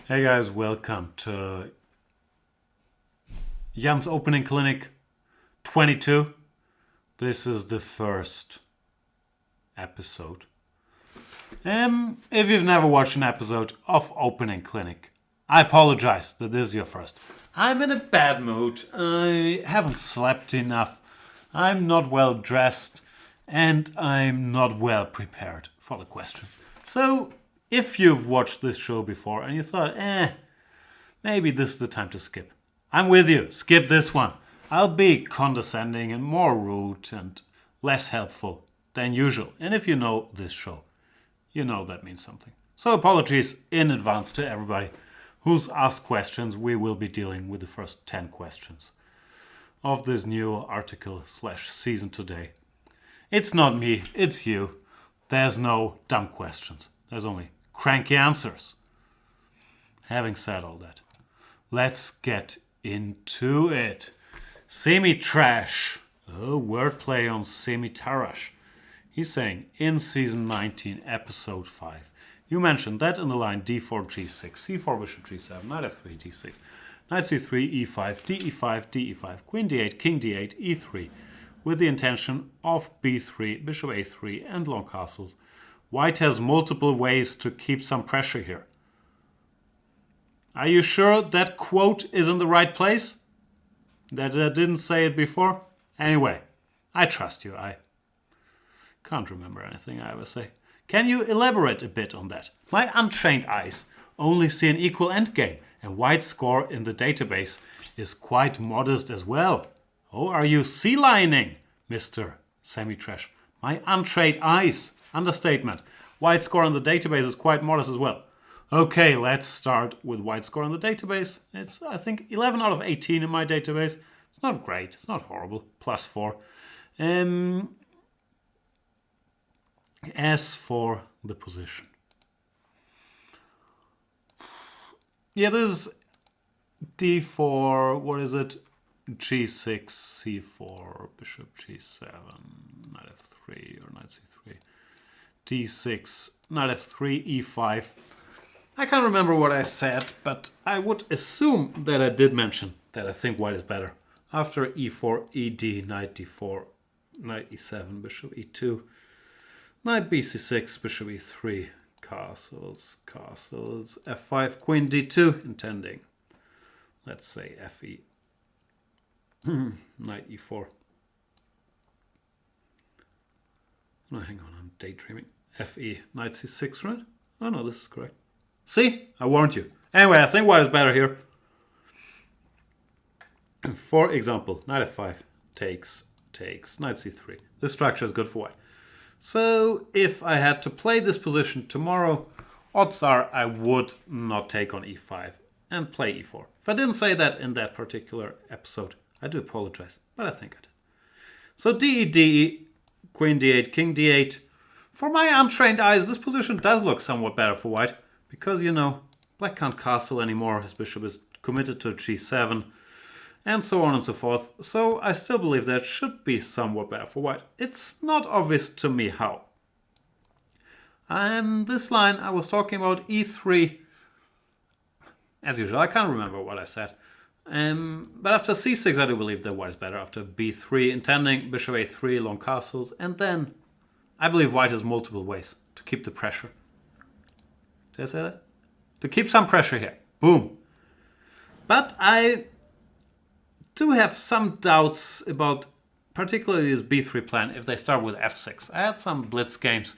Hey guys, welcome to Jan's Opening Clinic 22. This is the first episode. If you've never watched an episode of Opening Clinic, I apologize that this is your first. I'm in a bad mood. I haven't slept enough. I'm not well dressed. And I'm not well prepared for the questions. So, if you've watched this show before and you thought, maybe this is the time to skip, I'm with you. Skip this one. I'll be condescending and more rude and less helpful than usual. And if you know this show, you know that means something. So apologies in advance to everybody who's asked questions. We will be dealing with the first 10 questions of this new article/season today. It's not me, it's you. There's no dumb questions. There's only cranky answers. Having said all that, let's get into it. SemiTrash. Oh, wordplay on SemiTrash. He's saying, in season 19, episode 5, you mentioned that in the line d4, g6, c4, bishop g7, knight f3, d6, knight c3, e5, de5, de5, queen d8, king d8, e3, with the intention of b3, bishop a3, and long castles. White has multiple ways to keep some pressure here. Are you sure that quote is in the right place? That I didn't say it before? Anyway, I trust you. I can't remember anything I ever say. Can you elaborate a bit on that? My untrained eyes only see an equal endgame, and White's score in the database is quite modest as well. Oh, are you sea-lining, Mr. SemiTrash? My untrained eyes. Understatement. White's score on the database is quite modest as well. Okay, let's start with White's score on the database. It's, I think, 11 out of 18 in my database. It's not great. It's not horrible. +4. As for the position. Yeah, this is d4. What is it? g6, c4, bishop g7, knight f3 or knight c3, d6, knight f3, e5. I can't remember what I said, but I would assume that I did mention that I think White is better. After e4, ed, knight d4, knight e7, bishop e2, knight bc6, bishop e3, castles, f5, queen d2, intending, let's say, fe. Knight e4. No, hang on, I'm daydreaming. Fe, knight c6, right? Oh no, this is correct. See? I warned you. Anyway, I think White is better here. For example, knight f5 takes, knight c3. This structure is good for White. So, if I had to play this position tomorrow, odds are I would not take on e5 and play e4. If I didn't say that in that particular episode, I do apologize, but I think I did. So de, queen d8, king d8. For my untrained eyes, this position does look somewhat better for White, because, you know, Black can't castle anymore. His bishop is committed to g7, and so on and so forth. So I still believe that should be somewhat better for White. It's not obvious to me how. This line I was talking about e3. As usual, I can't remember what I said. But after c6, I do believe that White is better. After b3, intending bishop a3, long castles. And then I believe White has multiple ways to keep the pressure. Did I say that? To keep some pressure here. Boom. But I do have some doubts about particularly this b3 plan if they start with f6. I had some blitz games.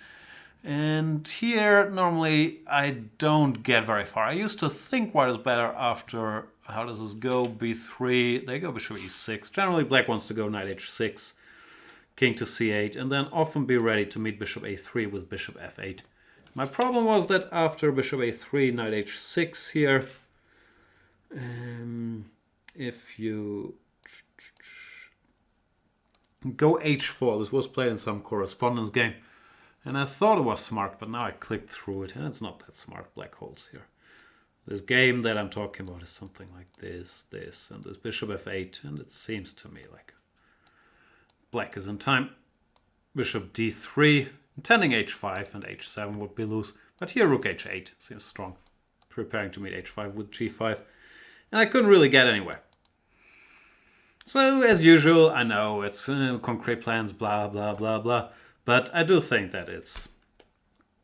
And here, normally, I don't get very far. I used to think White is better after, how does this go? b3, they go bishop e6. Generally, Black wants to go knight h6, king to c8, and then often be ready to meet bishop a3 with bishop f8. My problem was that after bishop a3, knight h6 here, if you go h4, this was played in some correspondence game, and I thought it was smart, but now I clicked through it, and it's not that smart. Black holes here. This game that I'm talking about is something like this, and this bishop f8, and it seems to me like Black is in time. Bishop d3, intending h5 and h7 would be loose, but here rook h8 seems strong. preparing to meet h5 with g5. And I couldn't really get anywhere. So, as usual, I know it's concrete plans, blah, blah, blah, blah. But I do think that it's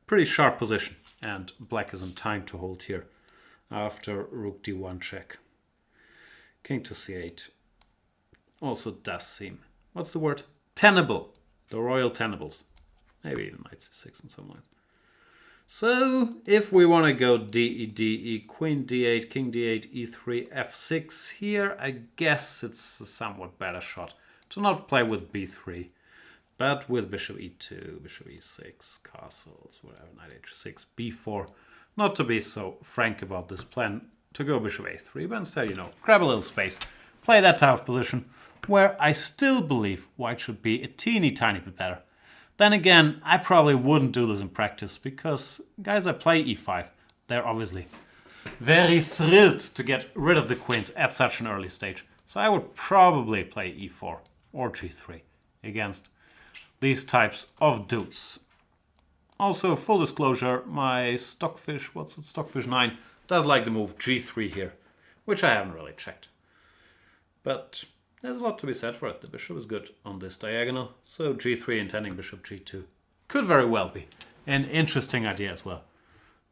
pretty sharp position. And black is in time to hold here after rook d1 check. King to c8 also does seem, what's the word? Tenable. The royal tenables. Maybe even knight c6 and some lines. So, if we want to go d, d, queen d8, king d8, e3, f6 here, I guess it's a somewhat better shot to not play with b3, but with bishop e2, bishop e6, castles, whatever, knight h6, b4. Not to be so frank about this plan to go bishop a3, but instead, you know, grab a little space, play that type of position, where I still believe white should be a teeny tiny bit better. Then again, I probably wouldn't do this in practice because guys that play e5, they're obviously very thrilled to get rid of the queens at such an early stage. So I would probably play e4 or g3 against these types of dudes. Also, full disclosure, my Stockfish, what's it, Stockfish 9, does like the move g3 here, which I haven't really checked. But there's a lot to be said for it. The bishop is good on this diagonal, so g3 intending bishop g2 could very well be an interesting idea as well.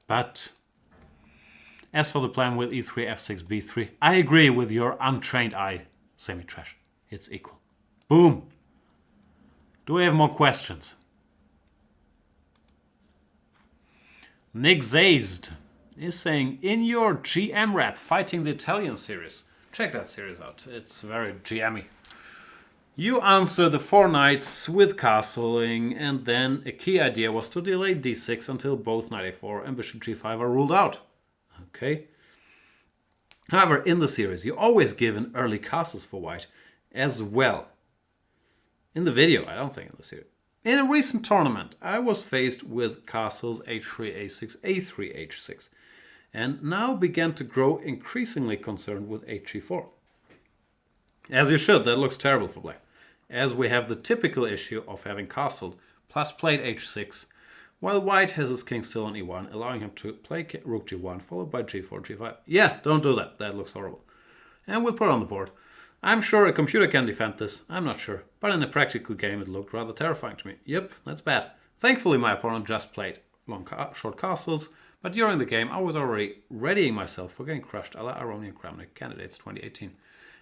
But as for the plan with e3, f6, b3, I agree with your untrained eye, SemiTrash. It's equal. Boom! Do we have more questions? NickSazed is saying, in your GM rap fighting the Italian series, check that series out, it's very GM-y. You answered the 4 knights with castling, and then a key idea was to delay d6 until both knight a4 and bishop g5 are ruled out. Okay. However, in the series, you always give an early castles for white as well. In the video, I don't think in the series. In a recent tournament, I was faced with castles h3, a6, a3, h6, and now began to grow increasingly concerned with h4. As you should, that looks terrible for black, as we have the typical issue of having castled plus played h6, while white has his king still on e1, allowing him to play rook g1, followed by g4, g5. Yeah, don't do that, that looks horrible. And we'll put it on the board. I'm sure a computer can defend this, I'm not sure, but in a practical game it looked rather terrifying to me. Yep, that's bad. Thankfully my opponent just played short castles, but during the game I was already readying myself for getting crushed a la Aronian Kramnik Candidates 2018.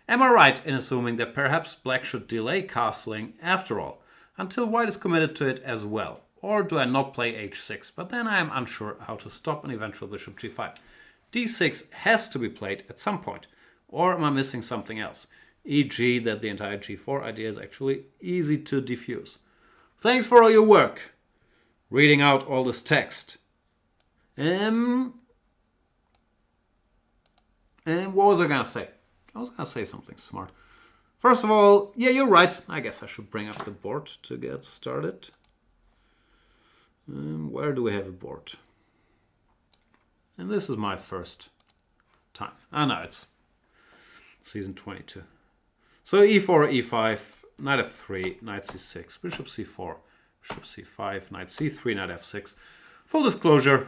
Am I right in assuming that perhaps black should delay castling after all, until white is committed to it as well? Or do I not play h6, but then I am unsure how to stop an eventual bishop g5? d6 has to be played at some point, or am I missing something else? E.g. that the entire g4 idea is actually easy to diffuse. Thanks for all your work, reading out all this text. And what was I gonna say? I was gonna say something smart. First of all, yeah, you're right. I guess I should bring up the board to get started. Where do we have a board? And this is my first time. Ah, no, it's season 22. So e4, e5, knight f3, knight c6, bishop c4, bishop c5, knight c3, knight f6. Full disclosure.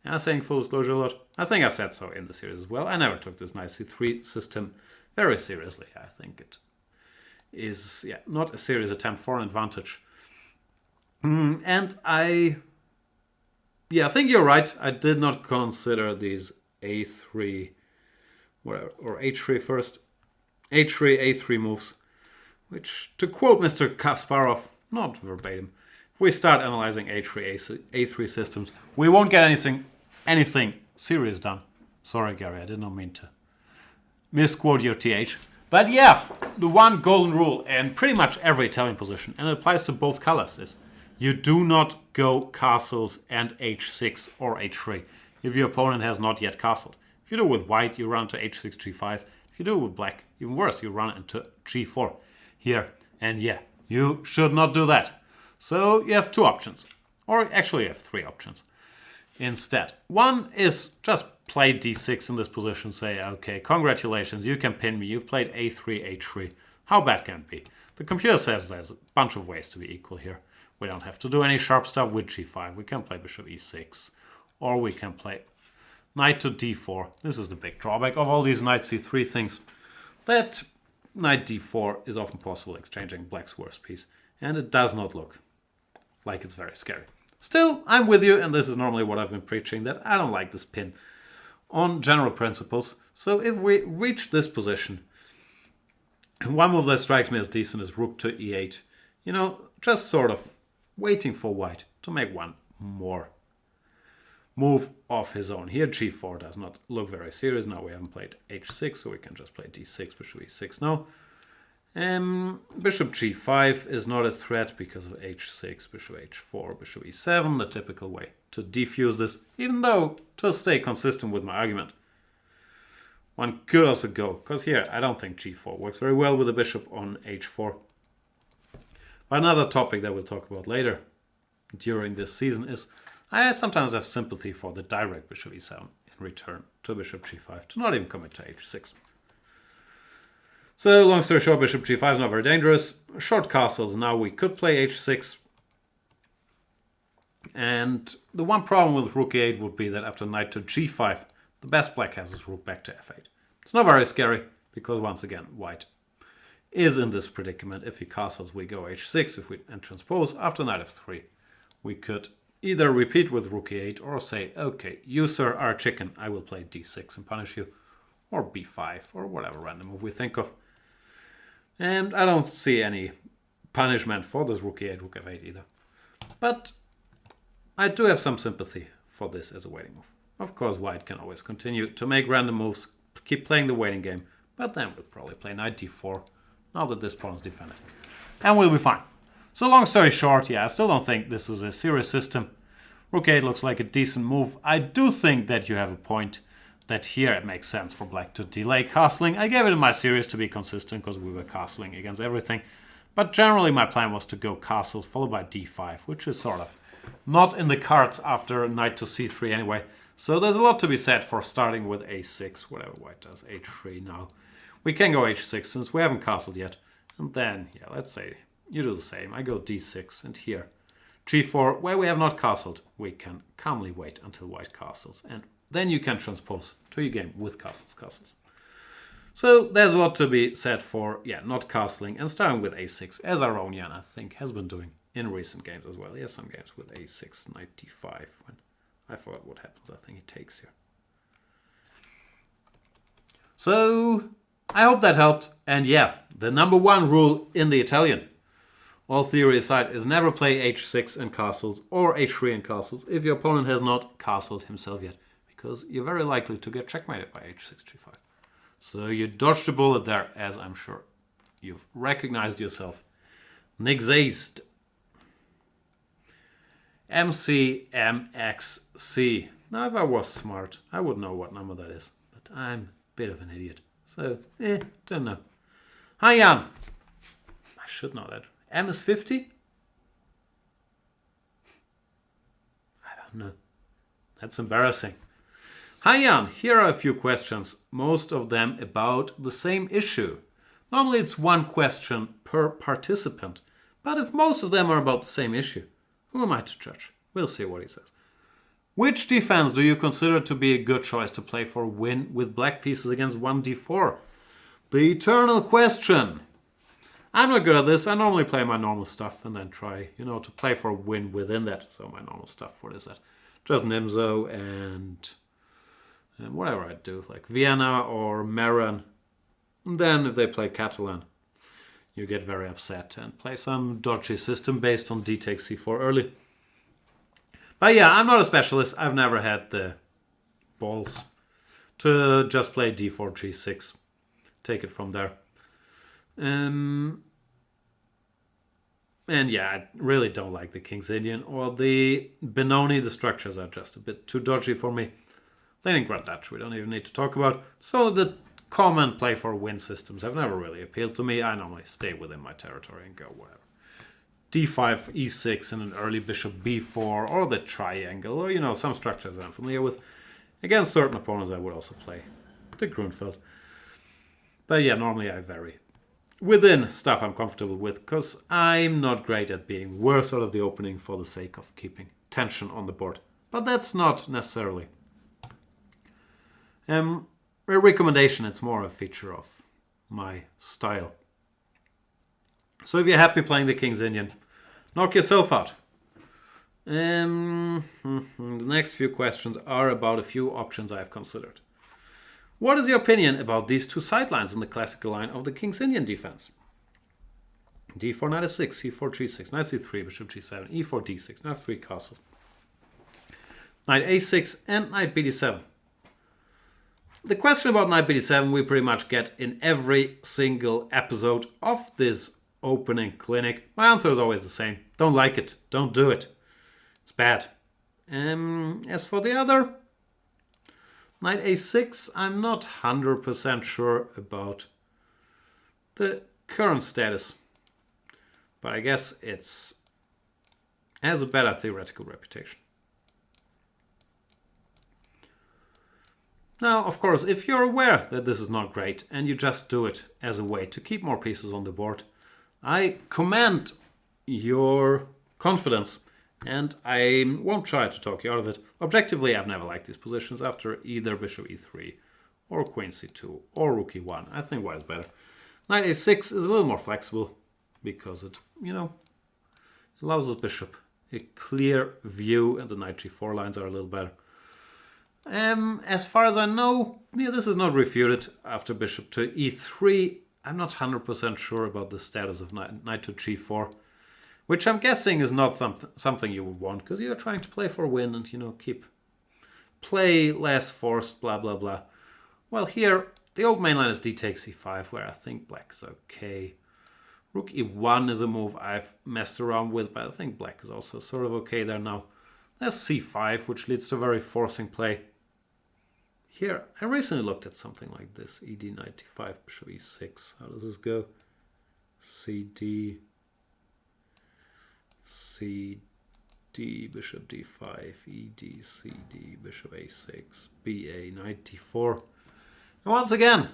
Am I saying full disclosure a lot? I think I said so in the series as well. I never took this knight c3 system very seriously. I think it is not a serious attempt for an advantage. And I think you're right. I did not consider these a3, whatever, or h3 first. h3, a3 moves, which, to quote Mr. Kasparov, not verbatim, if we start analyzing a3, a3 systems, we won't get anything serious done. Sorry, Gary, I did not mean to misquote your th. But yeah, the one golden rule in pretty much every Italian position, and it applies to both colors, is you do not go castles and h6 or h3 if your opponent has not yet castled. If you do it with white, you run to h6, g5. If you do it with black, even worse, you run into g4 here. And yeah, you should not do that. So you have 2 options, or actually you have 3 options instead. One is just play d6 in this position, say, okay, congratulations, you can pin me, you've played a3, h3. How bad can it be? The computer says there's a bunch of ways to be equal here. We don't have to do any sharp stuff with g5. We can play bishop e6, or we can play knight to d4. This is the big drawback of all these knight c3 things. That knight d4 is often possible exchanging black's worst piece. And it does not look like it's very scary. Still, I'm with you, and this is normally what I've been preaching, that I don't like this pin on general principles. So if we reach this position, one move that strikes me as decent is rook to e8. You know, just sort of waiting for white to make one more move of his own. Here g4 does not look very serious. Now we haven't played h6, so we can just play d6, bishop e6 now. Bishop g5 is not a threat because of h6, bishop h4, bishop e7, the typical way to defuse this, even though, to stay consistent with my argument, one could also go, because here I don't think g4 works very well with the bishop on h4. But another topic that we'll talk about later during this season is I sometimes have sympathy for the direct bishop e7 in return to bishop g5, to not even commit to h6. So, long story short, bishop g5 is not very dangerous. Short castles, now we could play h6. And the one problem with rook e8 would be that after knight to g5, the best black has is rook back to f8. It's not very scary, because once again, white is in this predicament. If he castles, we go h6. If we transpose, after knight f3, we could either repeat with rook e8 or say, okay, you sir are a chicken, I will play d6 and punish you. Or b5, or whatever random move we think of. And I don't see any punishment for this rook e8, rook f8 either. But I do have some sympathy for this as a waiting move. Of course, white can always continue to make random moves, keep playing the waiting game, but then we'll probably play knight d4, now that this pawn is defended. And we'll be fine. So long story short, yeah, I still don't think this is a serious system. Rook 8 looks like a decent move. I do think that you have a point that here it makes sense for black to delay castling. I gave it in my series to be consistent because we were castling against everything. But generally my plan was to go castles followed by d5, which is sort of not in the cards after knight to c3 anyway. So there's a lot to be said for starting with a6, whatever white does, h3 now. We can go h6 since we haven't castled yet. And then, yeah, let's say you do the same. I go d6 and here g4, where we have not castled, we can calmly wait until white castles. And then you can transpose to your game with castles. So there's a lot to be said for, yeah, not castling and starting with a6, as our own Jan, I think, has been doing in recent games as well. He has some games with a6, knight d5, when I forgot what happens. I think he takes here. So I hope that helped. And yeah, the number one rule in the Italian, all theory aside, is never play h6 and castles or h3 and castles if your opponent has not castled himself yet, because you're very likely to get checkmated by h6, g5. So you dodged a bullet there, as I'm sure you've recognized yourself. NickSazed. MCMXC. Now, if I was smart, I would know what number that is, but I'm a bit of an idiot. So, don't know. Hi, Jan. I should know that. M is 50? I don't know. That's embarrassing. Hi Jan, here are a few questions, most of them about the same issue. Normally it's one question per participant, but if most of them are about the same issue, who am I to judge? We'll see what he says. Which defense do you consider to be a good choice to play for win with black pieces against 1d4? The eternal question. I'm not good at this. I normally play my normal stuff and then try, to play for a win within that. So my normal stuff, what is that? Just Nimzo and whatever I do, like Vienna or Maran. And then if they play Catalan, you get very upset and play some dodgy system based on d takes c4 early. But yeah, I'm not a specialist. I've never had the balls to just play d4, g6. Take it from there. And yeah, I really don't like the King's Indian or the Benoni. The structures are just a bit too dodgy for me. Leningrad Dutch, we don't even need to talk about. So the common play for win systems have never really appealed to me. I normally stay within my territory and go whatever. d5, e6, and an early bishop b4, or the triangle, or some structures I'm familiar with. Against certain opponents, I would also play the Grünfeld. But yeah, normally I vary within stuff I'm comfortable with, because I'm not great at being worse out of the opening for the sake of keeping tension on the board. But that's not necessarily A recommendation, it's more a feature of my style. So if you're happy playing the King's Indian, knock yourself out. The next few questions are about a few options I have considered. What is your opinion about these two sidelines in the classical line of the King's Indian defense? d4, knight f6, c4, g6, knight c3, bishop g7, e4, d6, knight f3, castle, knight a6, and knight bd7. The question about knight bd7 we pretty much get in every single episode of this opening clinic. My answer is always the same. Don't like it. Don't do it. It's bad. As for the other, knight a6, I'm not 100% sure about the current status. But I guess it has a better theoretical reputation. Now, of course, if you're aware that this is not great and you just do it as a way to keep more pieces on the board, I commend your confidence and I won't try to talk you out of it. Objectively, I've never liked these positions after either bishop e3 or queen c2 or rook e1. I think white is better. Knight a6 is a little more flexible because it, allows this bishop a clear view and the knight g4 lines are a little better. As far as I know, this is not refuted after bishop to e3. I'm not 100% sure about the status of knight to g4, which I'm guessing is not something you would want because you're trying to play for a win and, keep play less forced, blah, blah, blah. Well, here, the old main line is d takes c5, where I think black is okay. Rook e1 is a move I've messed around with, but I think black is also sort of okay there now. There's c5, which leads to very forcing play. Here, I recently looked at something like this. Ed knight d5, bishop e6. How does this go? cd, cd, bishop d5, ed, cd, bishop a6, ba, knight d4. And once again,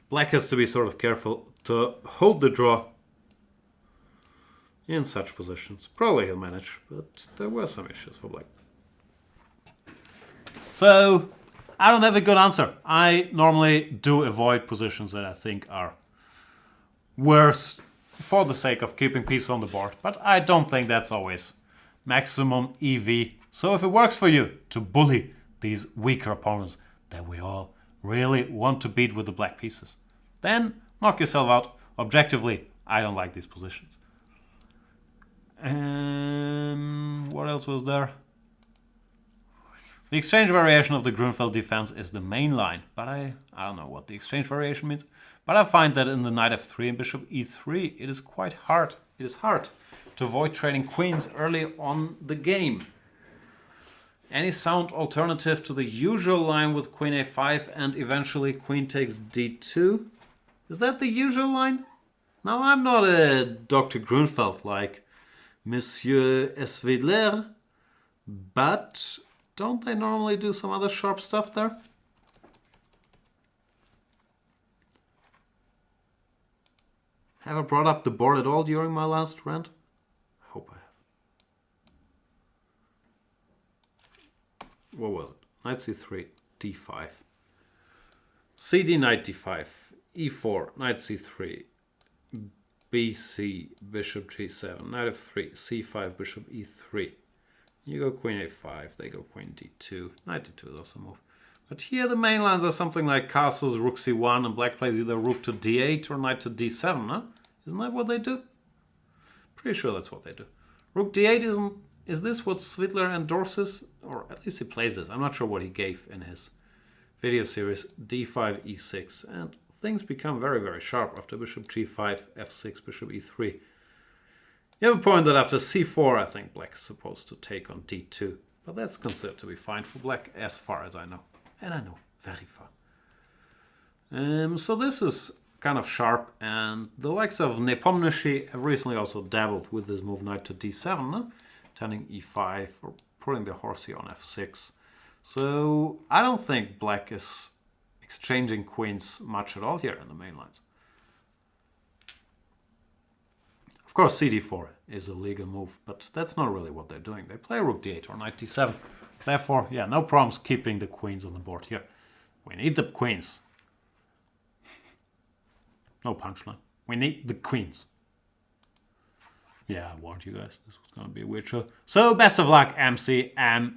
black has to be sort of careful to hold the draw in such positions. Probably he'll manage, but there were some issues for black. So, I don't have a good answer. I normally do avoid positions that I think are worse for the sake of keeping pieces on the board, but I don't think that's always maximum EV. So if it works for you to bully these weaker opponents that we all really want to beat with the black pieces, then knock yourself out. Objectively, I don't like these positions. What else was there? The exchange variation of the Grünfeld defense is the main line, but I don't know what the exchange variation means. But I find that in the knight f3 and bishop e3, it is quite hard. It is hard to avoid trading queens early on the game. Any sound alternative to the usual line with queen a5 and eventually queen takes d2? Is that the usual line? Now, I'm not a Dr. Grünfeld like Monsieur Esvidler, but don't they normally do some other sharp stuff there? Have I brought up the board at all during my last rant? I hope I have. What was it? Knight c3, d5. cd, knight d5, e4, knight c3, bc, bishop g7, knight f3, c5, bishop e3. You go queen a5, they go queen d2. Knight d2 is also a move. But here the main lines are something like castles, rook c1, and black plays either rook to d8 or knight to d7, no? Isn't that what they do? Pretty sure that's what they do. Rook d8 is this what Svidler endorses? Or at least he plays this. I'm not sure what he gave in his video series. d5, e6. And things become very, very sharp after bishop g5, f6, bishop e3. You have a point that after c4, I think black is supposed to take on d2. But that's considered to be fine for black as far as I know. And I know very far. So this is kind of sharp. And the likes of Nepomniachtchi have recently also dabbled with this move knight to d7. No? Turning e5 or putting the horsey on f6. So I don't think black is exchanging queens much at all here in the main lines. Of course, cd4 is a legal move, but that's not really what they're doing. They play rook d8 or knight d7. Therefore, yeah, no problems keeping the queens on the board here. We need the queens. No punchline. We need the queens. Yeah, I warned you guys. This was going to be a weird show. So, best of luck, MCMXC,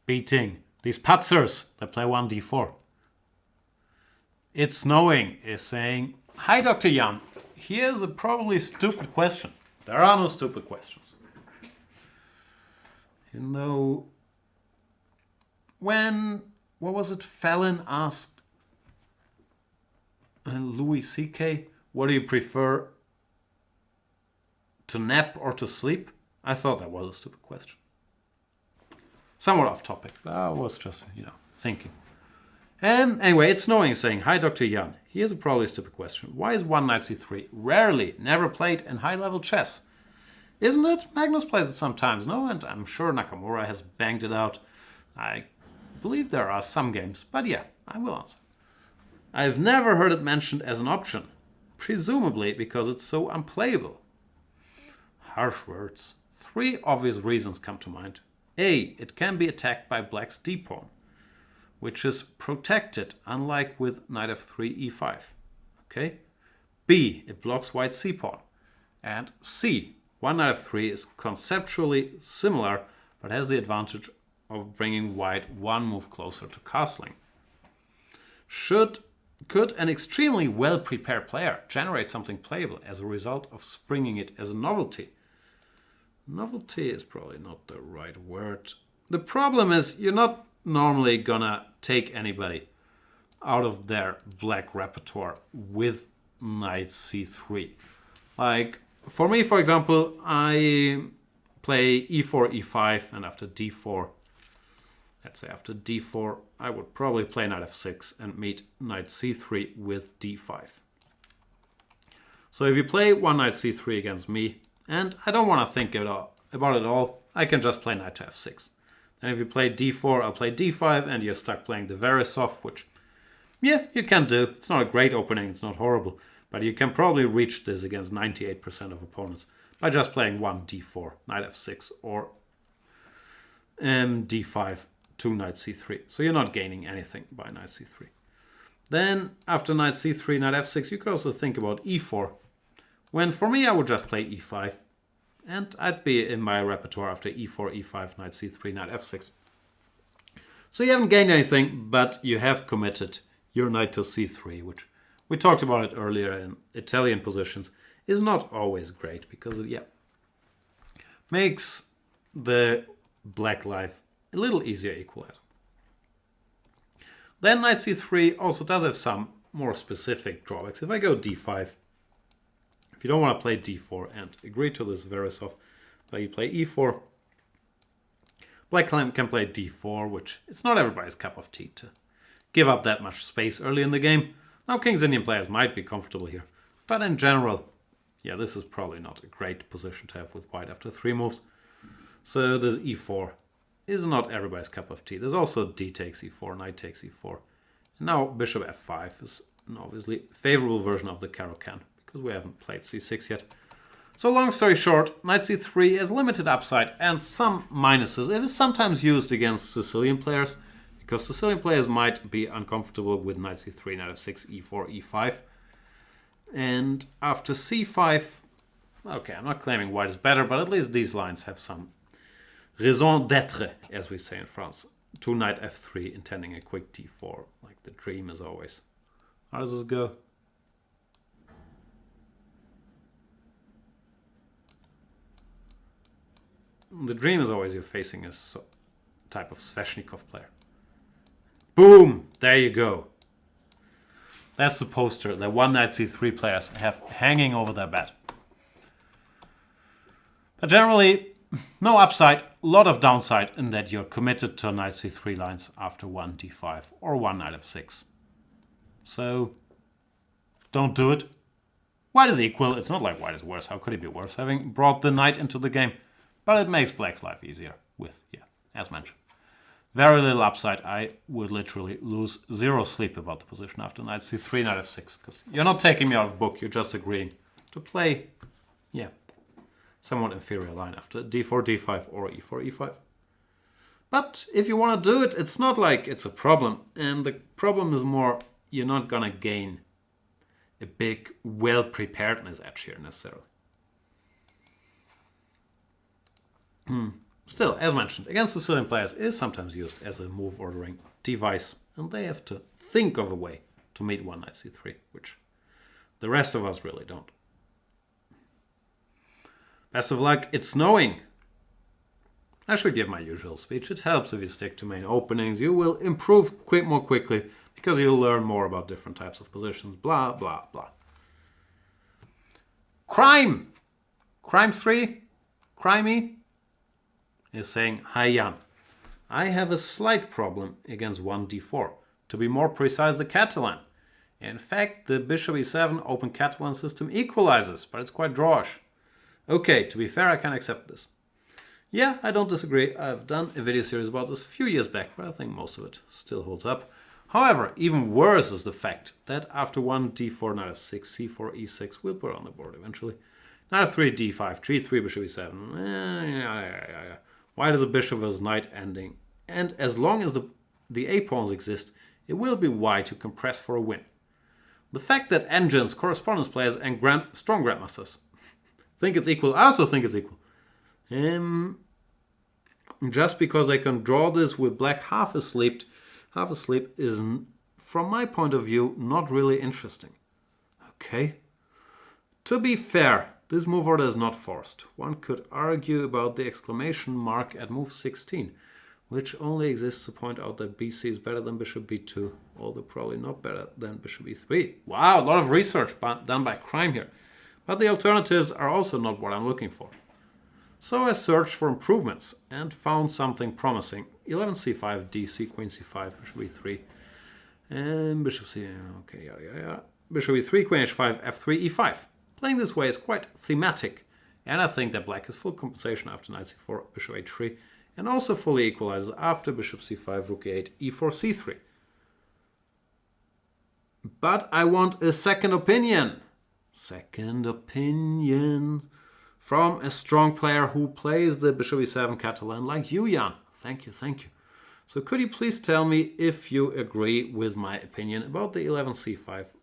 beating these putzers that play 1d4. ItSnowing is saying, hi, Dr. Jan. Here's a probably stupid question. There are no stupid questions. You know, when, what was it, Fallon asked Louis C.K., what do you prefer, to nap or to sleep? I thought that was a stupid question. Somewhat off topic, but I was just, thinking. Anyway, ItSnowing is saying, hi, Dr. Jan. Here's a probably stupid question. Why is one knight c3 rarely, never played in high-level chess? Isn't it? Magnus plays it sometimes, no? And I'm sure Nakamura has banged it out. I believe there are some games, but yeah, I will answer. I've never heard it mentioned as an option, presumably because it's so unplayable. Harsh words. 3 obvious reasons come to mind. A, it can be attacked by black's d-pawn, which is protected, unlike with knight f3, e5. Okay? B, it blocks white's c-pawn. And C, one knight f3 is conceptually similar, but has the advantage of bringing white one move closer to castling. Could an extremely well-prepared player generate something playable as a result of springing it as a novelty? Novelty is probably not the right word. The problem is you're not normally gonna take anybody out of their black repertoire with knight c3. Like, for me, for example, I play e4, e5, and after d4, let's say after d4, I would probably play knight f6 and meet knight c3 with d5. So if you play one knight c3 against me, and I don't want to think about it all, I can just play knight to f6. And if you play d4, I'll play d5, and you're stuck playing the Fedoseev, which, yeah, you can do. It's not a great opening, it's not horrible, but you can probably reach this against 98% of opponents by just playing one d4, knight f6, or d5 to knight c3. So you're not gaining anything by knight c3. Then, after knight c3, knight f6, you could also think about e4, when for me I would just play e5, and I'd be in my repertoire after e4, e5, knight c3, knight f6. So you haven't gained anything, but you have committed your knight to c3, which we talked about it earlier in Italian positions, is not always great, because it, makes the black life a little easier equalizer. Then knight c3 also does have some more specific drawbacks. If I go d5, if you don't want to play d4 and agree to this Fedoseev, but you play e4, black can play d4, which it's not everybody's cup of tea to give up that much space early in the game. Now, King's Indian players might be comfortable here, but in general, yeah, this is probably not a great position to have with white after 3 moves. So this e4 is not everybody's cup of tea. There's also d takes e4, knight takes e4. And now bishop f5 is an obviously favorable version of the Caro-Kann, because we haven't played c6 yet. So long story short, knight c3 has limited upside and some minuses. It is sometimes used against Sicilian players, because Sicilian players might be uncomfortable with knight c3, knight f6, e4, e5. And after c5, okay, I'm not claiming white is better, but at least these lines have some raison d'être, as we say in France. To knight f3, intending a quick d4, like the dream is always. How does this go? The dream is always you're facing a type of Sveshnikov player. Boom! There you go. That's the poster that one knight c3 players have hanging over their bed. But generally, no upside, a lot of downside in that you're committed to knight c3 lines after one d5 or one knight f6. So, don't do it. White is equal. It's not like white is worse. How could it be worse? Having brought the knight into the game. But it makes black's life easier with, as mentioned. Very little upside. I would literally lose 0 sleep about the position after knight c3, knight f6. Because you're not taking me out of book. You're just agreeing to play, somewhat inferior line after d4, d5 or e4, e5. But if you want to do it, it's not like it's a problem. And the problem is more, you're not going to gain a big well-preparedness edge here necessarily. Still, as mentioned, against Sicilian players is sometimes used as a move ordering device, and they have to think of a way to meet one knight c3, which the rest of us really don't. Best of luck, ItSnowing. I should give my usual speech. It helps if you stick to main openings. You will improve more quickly because you'll learn more about different types of positions. Blah, blah, blah. Crime! Crime 3, Crimey, is saying, "Hi Jan, I have a slight problem against 1d4. To be more precise, the Catalan. In fact, the bishop e7 open Catalan system equalizes, but it's quite drawish. Okay, to be fair, I can accept this. Yeah, I don't disagree. I've done a video series about this a few years back, but I think most of it still holds up. However, even worse is the fact that after 1 d4, knight f6, c4, e6 will put on the board eventually. Knight f3, d5, g3, bishop e7. White is a bishop versus knight ending. And as long as the a pawns exist, it will be white to compress for a win. The fact that engines, correspondence players, and strong grandmasters think it's equal, I also think it's equal. Just because I can draw this with black half asleep is, from my point of view, not really interesting. Okay. To be fair, this move order is not forced. One could argue about the exclamation mark at move 16, which only exists to point out that BC is better than bishop b2, although probably not better than bishop e3. Wow, a lot of research done by Crime here. But the alternatives are also not what I'm looking for. So I searched for improvements and found something promising. 11 c5, dc, queen c5, bishop e3, and bishop c, okay, yeah. Bishop e3, queen h5, f3, e5. Playing this way is quite thematic, and I think that black has full compensation after knight c4, bishop h3, and also fully equalizes after bishop c5, rook e8, e4, c3. But I want a second opinion. Second opinion from a strong player who plays the bishop e7 Catalan like you, Jan. Thank you, thank you. So could you please tell me if you agree with my opinion about the 11 c5,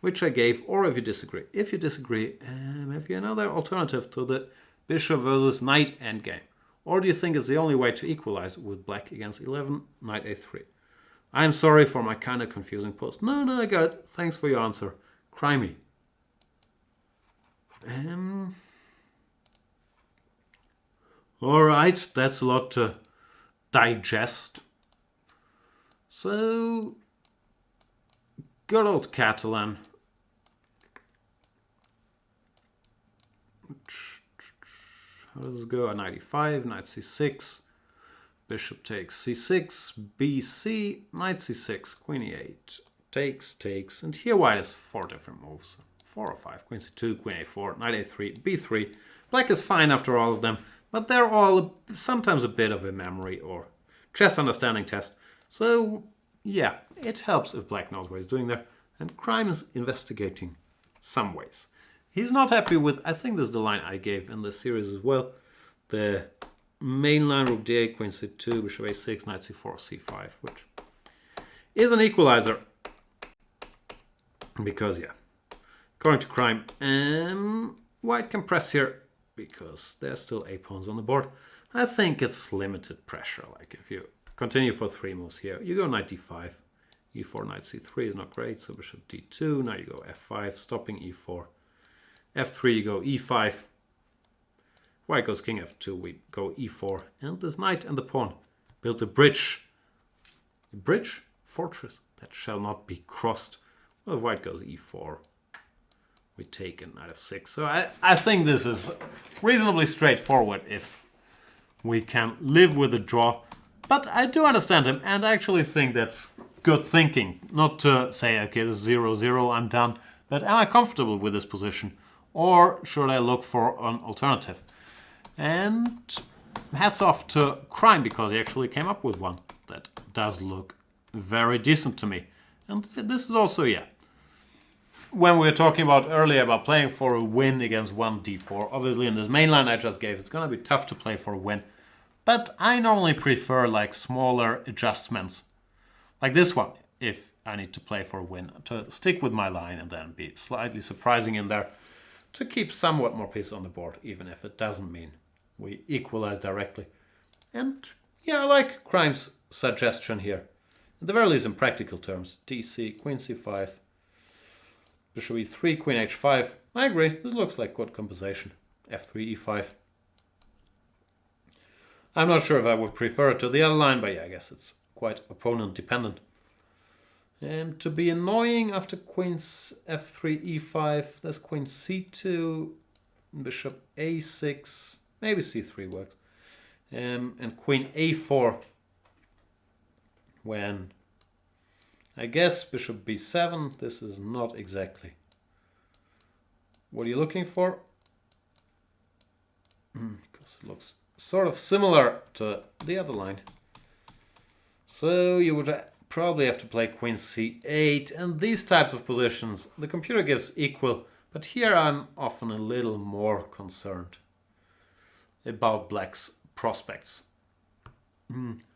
which I gave, or if you disagree. If you disagree, have you another alternative to the bishop versus knight endgame? Or do you think it's the only way to equalize with black against 11, knight a3? I'm sorry for my kind of confusing post. No, I got it. Thanks for your answer. Crimey. Alright, that's a lot to digest. So, good old Catalan. How does it go? Knight e5, knight c6, bishop takes c6, bc, knight c6, queen e8, takes, and here white has 4 different moves. 4 or 5, queen c2, queen a4, knight a3, b3. Black is fine after all of them, but they're all sometimes a bit of a memory or chess understanding test. So yeah, it helps if black knows what he's doing there, and Crime is investigating some ways. He's not happy with, I think this is the line I gave in this series as well, the main line, rook d8, queen c2, bishop a6, knight c4, c5, which is an equalizer. Because, yeah, according to Crime, white can press here because there's still a pawns on the board. I think it's limited pressure. Like if you continue for 3 moves here, you go knight d5, e4, knight c3 is not great, so bishop d2, now you go f5, stopping e4. f3, you go e5. White goes king f2, we go e4. And this knight and the pawn built a bridge. A bridge? Fortress that shall not be crossed. Well, if white goes e4, we take a knight f6. So I think this is reasonably straightforward if we can live with the draw. But I do understand him, and I actually think that's good thinking. Not to say, okay, this is 0-0, I'm done. But am I comfortable with this position? Or should I look for an alternative? And hats off to Crime, because he actually came up with one that does look very decent to me. And this is also, yeah. When we were talking about earlier about playing for a win against 1d4, obviously in this main line I just gave, it's going to be tough to play for a win. But I normally prefer like smaller adjustments. Like this one, if I need to play for a win, to stick with my line and then be slightly surprising in there to keep somewhat more pieces on the board, even if it doesn't mean we equalize directly. And yeah, I like Crime's suggestion here. At the very least in practical terms. DC, Queen C5, Bishop E3, Queen H5. I agree, this looks like good compensation. F3, E5. I'm not sure if I would prefer it to the other line, but yeah, I guess it's quite opponent dependent. And to be annoying after Queen F3, E5, there's Queen C2, Bishop A6, maybe C3 works. And Queen A4 when I guess Bishop B7, this is not exactly what you're looking for. Because it looks sort of similar to the other line. So you would probably have to play Queen C8, and these types of positions the computer gives equal, but here I'm often a little more concerned about Black's prospects.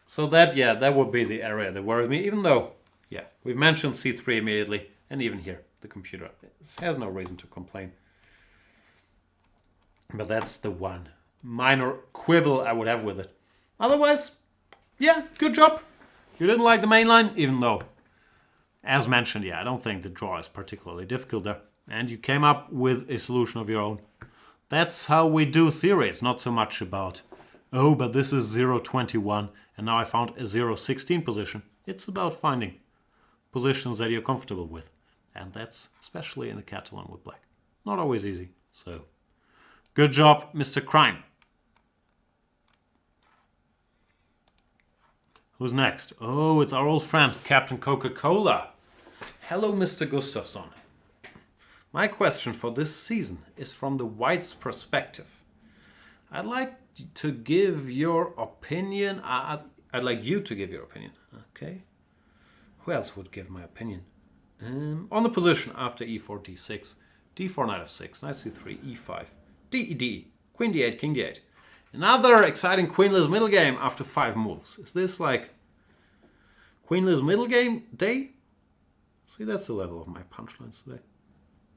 So that, yeah, that would be the area that worries me, even though, yeah, we've mentioned C3 immediately, and even here the computer has no reason to complain. But that's the one minor quibble I would have with it. Otherwise, yeah, good job. You didn't like the main line, even though, as mentioned, yeah, I don't think the draw is particularly difficult there. And you came up with a solution of your own. That's how we do theory. It's not so much about, oh, but this is 0.21 and now I found a 0.16 position. It's about finding positions that you're comfortable with. And that's especially in the Catalan with Black. Not always easy. So, good job, Mr. Crime. Who's next? Oh, it's our old friend, CaptainCocaCola. Hello, Mr. Gustafsson. My question for this season is from the white's perspective. I'd like to give your opinion. I'd like you to give your opinion. Okay. Who else would give my opinion? On the position after e4, d6, d4, knight f6, knight c3, e5, d, queen d8, king d8. Another exciting queenless middle game after 5 moves. Is this like queenless middle game day? See, that's the level of my punchlines today.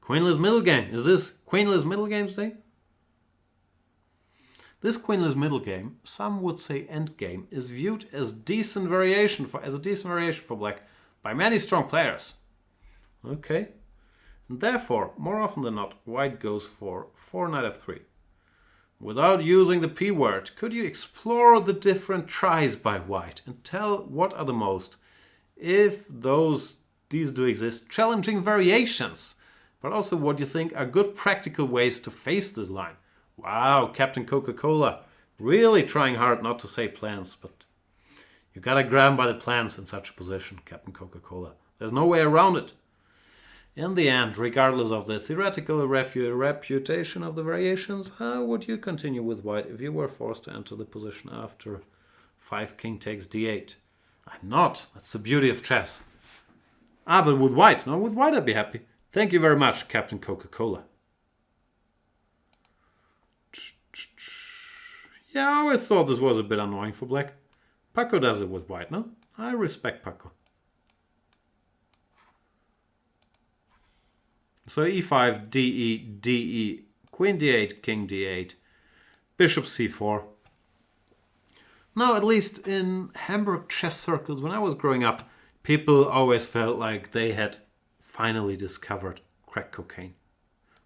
Queenless middle game. Is this queenless middle games day? This queenless middle game, some would say endgame, is viewed as a decent variation for Black by many strong players. Okay. And therefore, more often than not, white goes for 4 knight f3. Without using the P word, could you explore the different tries by white and tell what are the most, if these do exist, challenging variations, but also what you think are good practical ways to face this line? Wow, CaptainCocaCola, really trying hard not to say plans, but you gotta grab 'em by the plans in such a position, CaptainCocaCola. There's no way around it. In the end, regardless of the theoretical reputation of the variations, how would you continue with white if you were forced to enter the position after 5 king takes d8? I'm not. That's the beauty of chess. But with white. No, with white I'd be happy. Thank you very much, CaptainCocaCola. Yeah, I always thought this was a bit annoying for Black. Paco does it with white, no? I respect Paco. So e5, de, queen d8, king d8, bishop c4. Now, at least in Hamburg chess circles, when I was growing up, people always felt like they had finally discovered crack cocaine.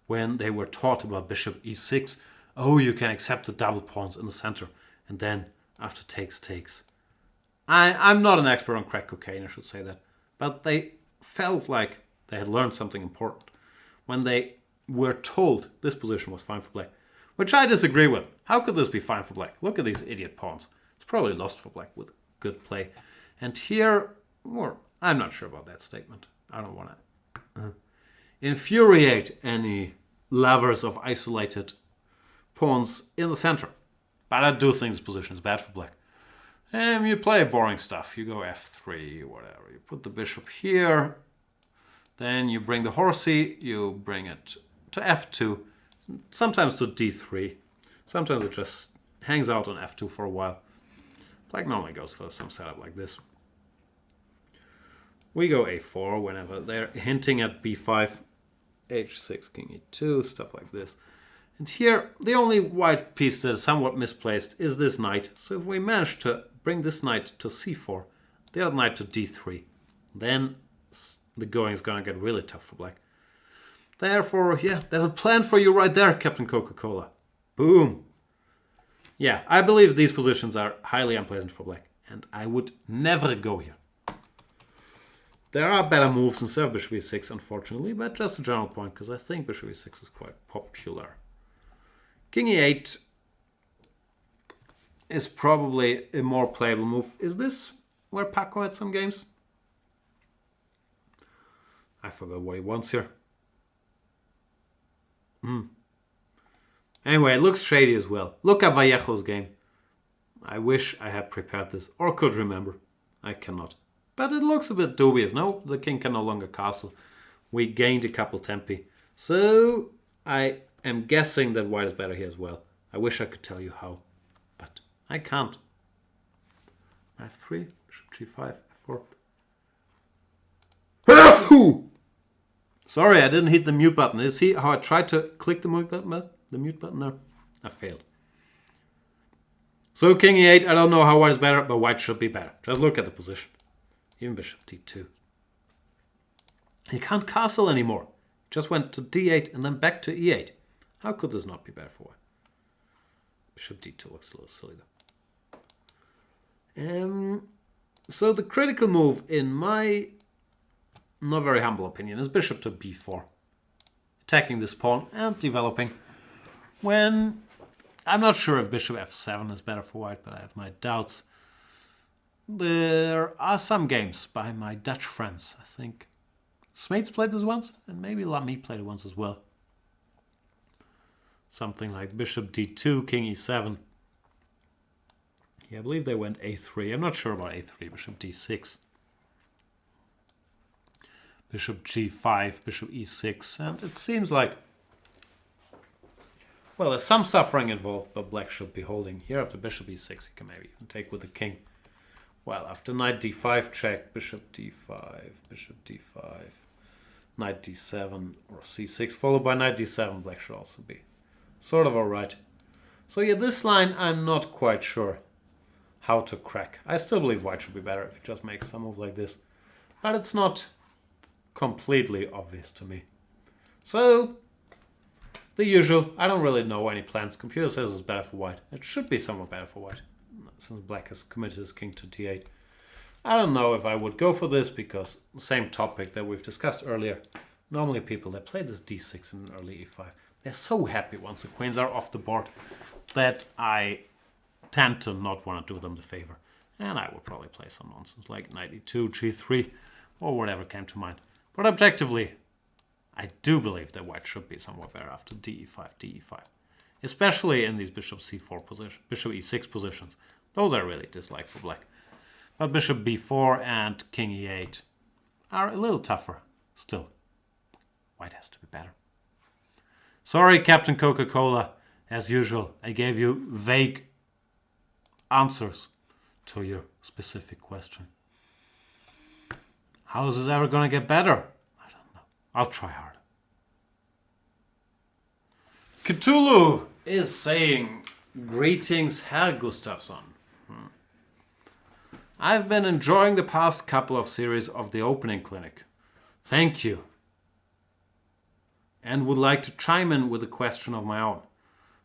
When they were taught about bishop e6, oh, you can accept the double pawns in the center, and then after takes. I'm not an expert on crack cocaine, I should say that, but they felt like they had learned something important when they were told this position was fine for Black, which I disagree with. How could this be fine for Black? Look at these idiot pawns. It's probably lost for Black with good play. And here, or I'm not sure about that statement. I don't want to infuriate any lovers of isolated pawns in the center. But I do think this position is bad for Black. And you play boring stuff. You go f3, whatever. You put the bishop here. Then you bring the horsey, you bring it to f2, sometimes to d3. Sometimes it just hangs out on f2 for a while. Black normally goes for some setup like this. We go a4 whenever they're hinting at b5, h6, king e2, stuff like this. And here, the only white piece that is somewhat misplaced is this knight. So if we manage to bring this knight to c4, the other knight to d3, then the going is going to get really tough for black. Therefore, yeah, there's a plan for you right there, Captain Coca-Cola. Boom. Yeah, I believe these positions are highly unpleasant for black, and I would never go here. There are better moves instead of bishop e6, unfortunately, but just a general point, because I think bishop e6 is quite popular. King e8 is probably a more playable move. Is this where Paco had some games? I forgot what he wants here. Anyway, it looks shady as well. Look at Vallejo's game. I wish I had prepared this, or could remember. I cannot. But it looks a bit dubious. No, the king can no longer castle. We gained a couple tempi. So I am guessing that white is better here as well. I wish I could tell you how, but I can't. f3, bishop g5, f4. Sorry, I didn't hit the mute button. You see how I tried to click the mute button? There? I failed. So king e8, I don't know how white is better, but white should be better. Just look at the position. Even bishop d2. He can't castle anymore. Just went to d8 and then back to e8. How could this not be better for white? Bishop d2 looks a little silly though. So the critical move, in my not very humble opinion, is bishop to b4. Attacking this pawn and developing. When I'm not sure if bishop f7 is better for white, but I have my doubts. There are some games by my Dutch friends. I think Smates played this once, and maybe Lamy played it once as well. Something like bishop d2, king e7. Yeah, I believe they went a3. I'm not sure about a3. Bishop d6. Bishop g5, bishop e6. And it seems like, well, there's some suffering involved, but black should be holding. Here after bishop e6, you can maybe even take with the king. Well, after knight d5 check, bishop d5, bishop d5, knight d7 or c6, followed by knight d7, black should also be sort of alright. So yeah, this line I'm not quite sure how to crack. I still believe white should be better if he just makes some move like this. But it's not completely obvious to me. So, the usual. I don't really know any plans. Computer says it's better for white. It should be somewhat better for white, since black has committed his king to d8. I don't know if I would go for this, because the same topic that we've discussed earlier. Normally people that play this d6 in early e5, they're so happy once the queens are off the board that I tend to not want to do them the favor. And I would probably play some nonsense like knight e2, g3, or whatever came to mind. But objectively, I do believe that white should be somewhat better after de5, de5. Especially in these bishop c4 positions, bishop e6 positions. Those I really dislike for black. But bishop b4 and king e8 are a little tougher still. White has to be better. Sorry, Captain Coca-Cola. As usual, I gave you vague answers to your specific question. How is this ever going to get better? I don't know. I'll try hard. Cthulu is saying, greetings, Herr Gustafsson. I've been enjoying the past couple of series of the opening clinic. Thank you. And would like to chime in with a question of my own.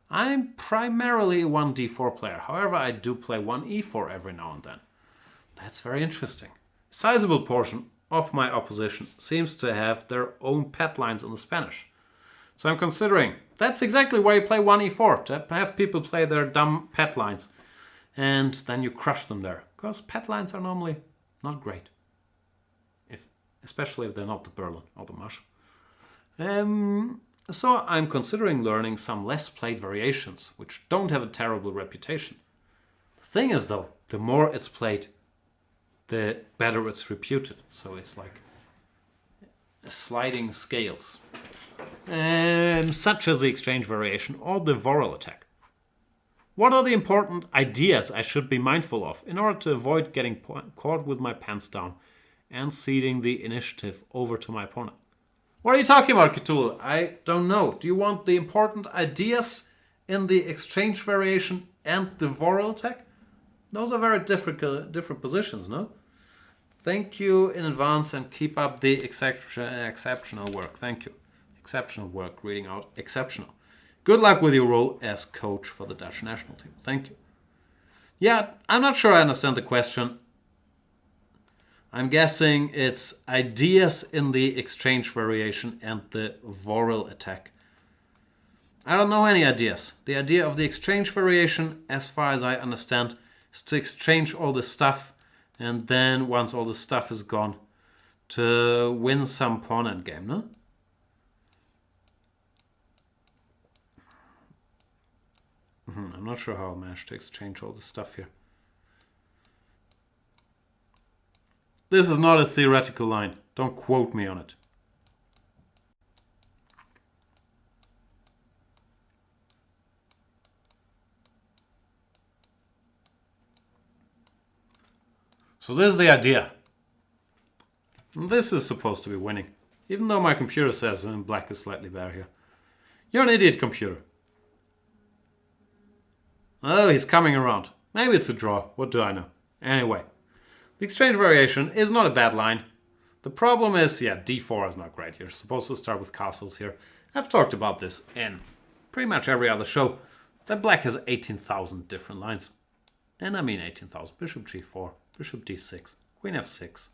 I'm primarily a 1d4 player. However, I do play 1e4 every now and then. That's very interesting. A sizable portion of my opposition seems to have their own pet lines in the Spanish. So I'm considering, that's exactly why you play 1e4, to have people play their dumb pet lines. And then you crush them there. Because pet lines are normally not great. Especially if they're not the Berlin or the mush. So I'm considering learning some less played variations, which don't have a terrible reputation. The thing is though, the more it's played, the better it's reputed. So it's like sliding scales. Such as the exchange variation or the Worrall attack. What are the important ideas I should be mindful of in order to avoid getting caught with my pants down and ceding the initiative over to my opponent? What are you talking about, Cthulhu? I don't know. Do you want the important ideas in the exchange variation and the Worrall attack? Those are very different positions, no? Thank you in advance and keep up the exceptional work. Thank you. Exceptional work, reading out exceptional. Good luck with your role as coach for the Dutch national team. Thank you. Yeah, I'm not sure I understand the question. I'm guessing it's ideas in the exchange variation and the Worrall attack. I don't know any ideas. The idea of the exchange variation, as far as I understand, is to exchange all the stuff, and then once all the stuff is gone, to win some pawn endgame, no? I'm not sure how I managed to exchange all the stuff here. This is not a theoretical line. Don't quote me on it. So this is the idea. This is supposed to be winning, even though my computer says black is slightly better here. You're an idiot, computer. Oh, he's coming around. Maybe it's a draw. What do I know? Anyway, the exchange variation is not a bad line. The problem is, yeah, d4 is not great. You're supposed to start with castles here. I've talked about this in pretty much every other show. That black has 18,000 different lines. And I mean 18,000. Bishop g4, bishop d6, queen f6,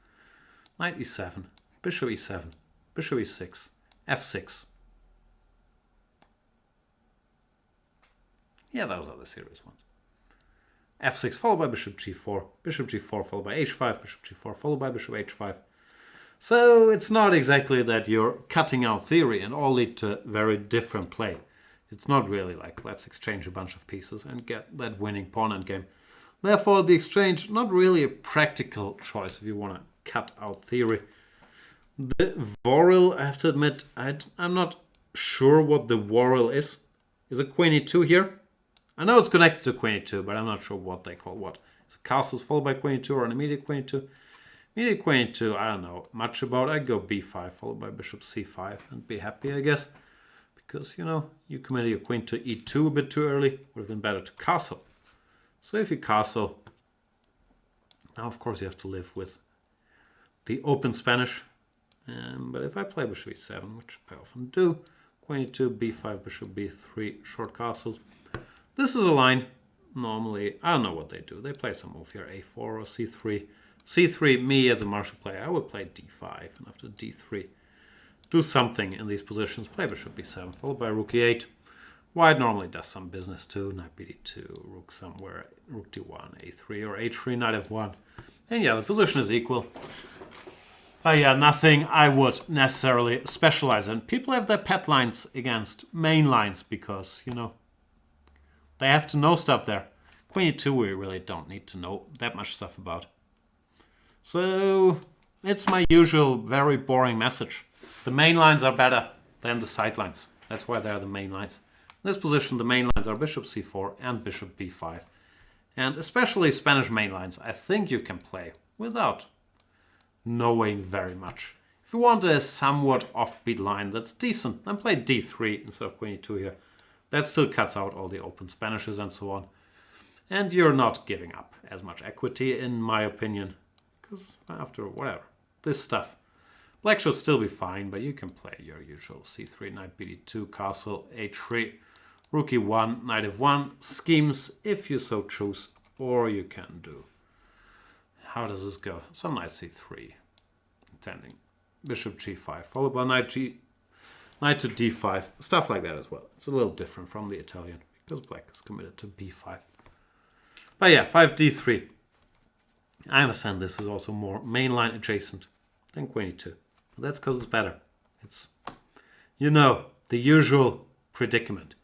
knight e7, bishop e7, bishop e6, f6. Yeah, those are the serious ones. f6 followed by bishop g4 followed by h5, bishop g4 followed by bishop h5. So it's not exactly that you're cutting out theory and all lead to very different play. It's not really like let's exchange a bunch of pieces and get that winning pawn endgame. Therefore, the exchange, not really a practical choice if you want to cut out theory. The Worrall, I have to admit, I'm not sure what the Worrall is. Is it queen e2 here? I know it's connected to queen e2, but I'm not sure what they call what. Is it castles followed by queen e2 or an immediate queen e2? Immediate queen e2, I don't know much about. I'd go b5 followed by bishop c5 and be happy, I guess. Because, you know, you committed your queen to e2 a bit too early. Would have been better to castle. So if you castle, now of course you have to live with the open Spanish. But if I play bishop e7, which I often do, queen e2, b5, bishop b3, short castles. This is a line, normally, I don't know what they do. They play some move here, a4 or c3. c3, me as a martial player, I would play d5, and after d3, do something in these positions. Play bishop b7, followed by rook e8. White normally does some business too, knight bd2, rook somewhere, rook d1, a3 or h3, knight f1. And yeah, the position is equal. But yeah, nothing I would necessarily specialize in. People have their pet lines against main lines because, you know, they have to know stuff there. Queen e2 we really don't need to know that much stuff about. So it's my usual very boring message. The main lines are better than the side lines. That's why they're the main lines. In this position, the main lines are bishop c4 and bishop b5. And especially Spanish main lines, I think you can play without knowing very much. If you want a somewhat offbeat line that's decent, then play d3 instead of queen e2 here. That still cuts out all the open Spanishes and so on. And you're not giving up as much equity, in my opinion. Because after whatever, this stuff, black should still be fine, but you can play your usual c3, knight bd2, castle, h3, rook e1, knight f1 schemes if you so choose. Or you can do, how does this go? Some knight c3, intending bishop g5, followed by knight to d5, stuff like that as well. It's a little different from the Italian because black is committed to b5. But yeah, 5d3. I understand this is also more mainline adjacent than queen e2. But that's because it's better. It's, you know, the usual predicament.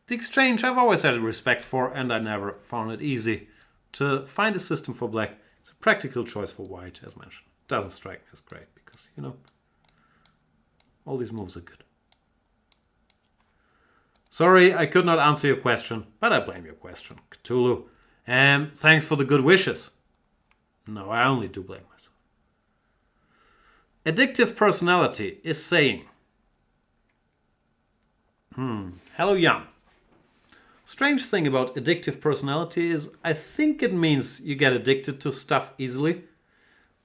The exchange I've always had respect for, and I never found it easy to find a system for black. It's a practical choice for white, as mentioned. It doesn't strike me as great because, you know, all these moves are good. Sorry, I could not answer your question, but I blame your question, Cthulhu. And thanks for the good wishes. No, I only do blame myself. Addictive Personality is saying, hello Jan. Strange thing about addictive personality is I think it means you get addicted to stuff easily.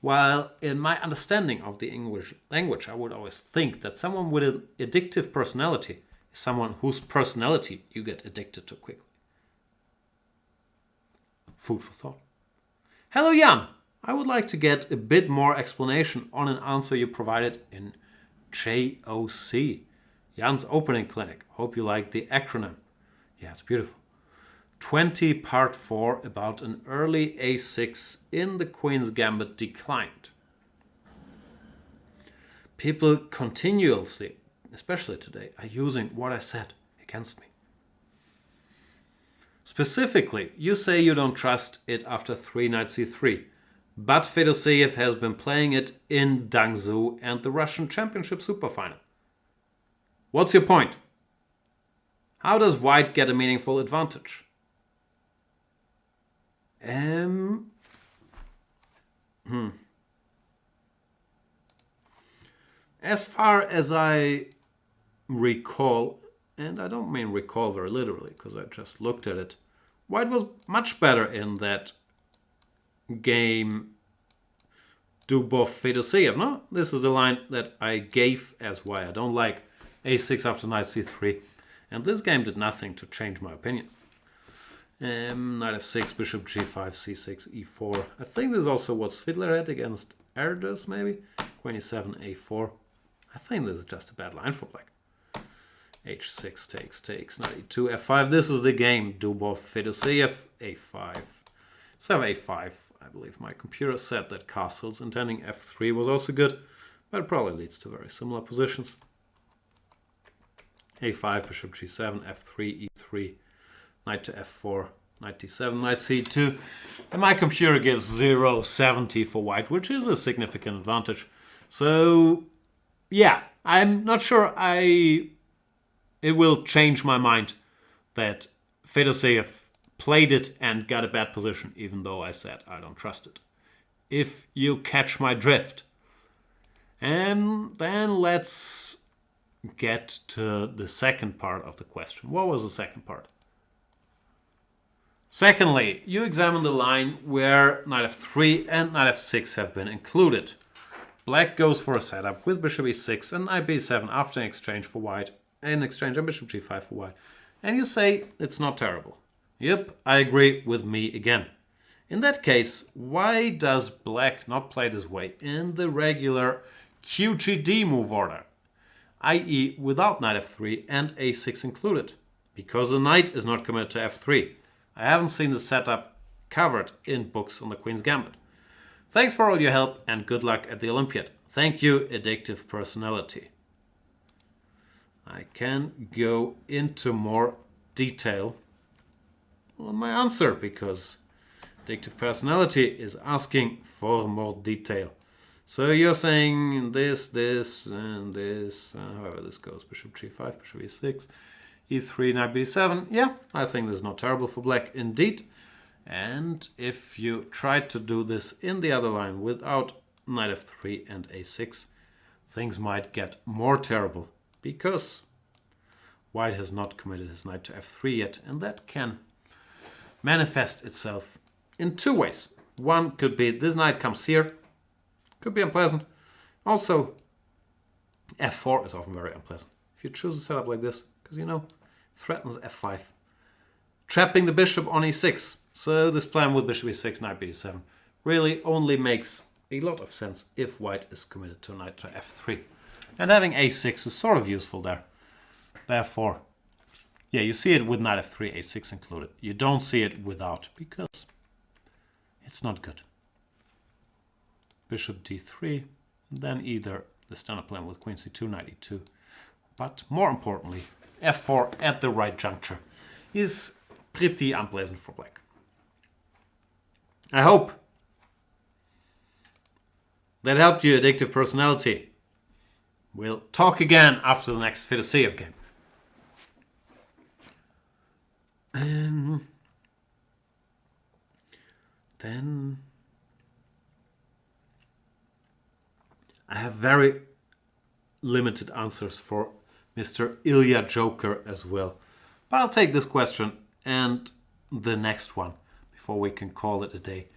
While in my understanding of the English language, I would always think that someone with an addictive personality is someone whose personality you get addicted to quickly. Food for thought. Hello Jan, I would like to get a bit more explanation on an answer you provided in JOC, Jan's opening clinic. Hope you like the acronym. Yeah, it's beautiful. 20 part 4 about an early a6 in the Queen's Gambit declined. People continuously, especially today, are using what I said against me. Specifically, you say you don't trust it after 3 knight c3, but Fedoseev has been playing it in Dangzhou and the Russian Championship Superfinal. What's your point? How does white get a meaningful advantage? As far as I recall, and I don't mean recall very literally because I just looked at it, white was much better in that game Dubov Fedoseev. No, this is the line that I gave as why I don't like a6 after knight c3. And this game did nothing to change my opinion. Knight f6, bishop g5, c6, e4. I think this is also what Svidler had against Erdős, maybe. Queen e7, a4. I think this is just a bad line for black. h6 takes, knight e2, f5. This is the game. Dubov, Fedoseev, a5. 7, a5. I believe my computer said that castles intending f3 was also good, but it probably leads to very similar positions. a5, bishop g7, f3, e3, knight to f4, knight d7, knight c2. And my computer gives 0.70 for white, which is a significant advantage. So, yeah, I'm not sure it will change my mind that Fedoseev played it and got a bad position, even though I said I don't trust it. If you catch my drift. And then let's get to the second part of the question. What was the second part? Secondly, you examine the line where knight f3 and knight f6 have been included. Black goes for a setup with bishop e6 and knight b7 after an exchange for white, and exchange and bishop g5 for white. And you say it's not terrible. Yep, I agree with me again. In that case, why does black not play this way in the regular QGD move order? i.e. without knight f3 and a6 included, because the knight is not committed to f3. I haven't seen the setup covered in books on the Queen's Gambit. Thanks for all your help and good luck at the Olympiad. Thank you, Addictive Personality. I can go into more detail on my answer because Addictive Personality is asking for more detail. So you're saying this, and this, however this goes, bishop g5, bishop e6, e3, knight b7. Yeah, I think this is not terrible for black indeed. And if you try to do this in the other line without knight f3 and a6, things might get more terrible because white has not committed his knight to f3 yet, and that can manifest itself in two ways. One could be this knight comes here. Could be unpleasant. Also, f4 is often very unpleasant. If you choose a setup like this, because you know, threatens f5. Trapping the bishop on e6. So this plan with bishop e6, knight b7 really only makes a lot of sense if white is committed to knight to f3. And having a6 is sort of useful there. Therefore, yeah, you see it with knight f3, a6 included. You don't see it without, because it's not good. Bishop d3, then either the standard plan with queen c2, knight e2. But more importantly, f4 at the right juncture is pretty unpleasant for black. I hope that helped you, Addictive Personality. We'll talk again after the next Fedoseev game. Then I have very limited answers for Mr. IljaJoker as well. But I'll take this question and the next one before we can call it a day.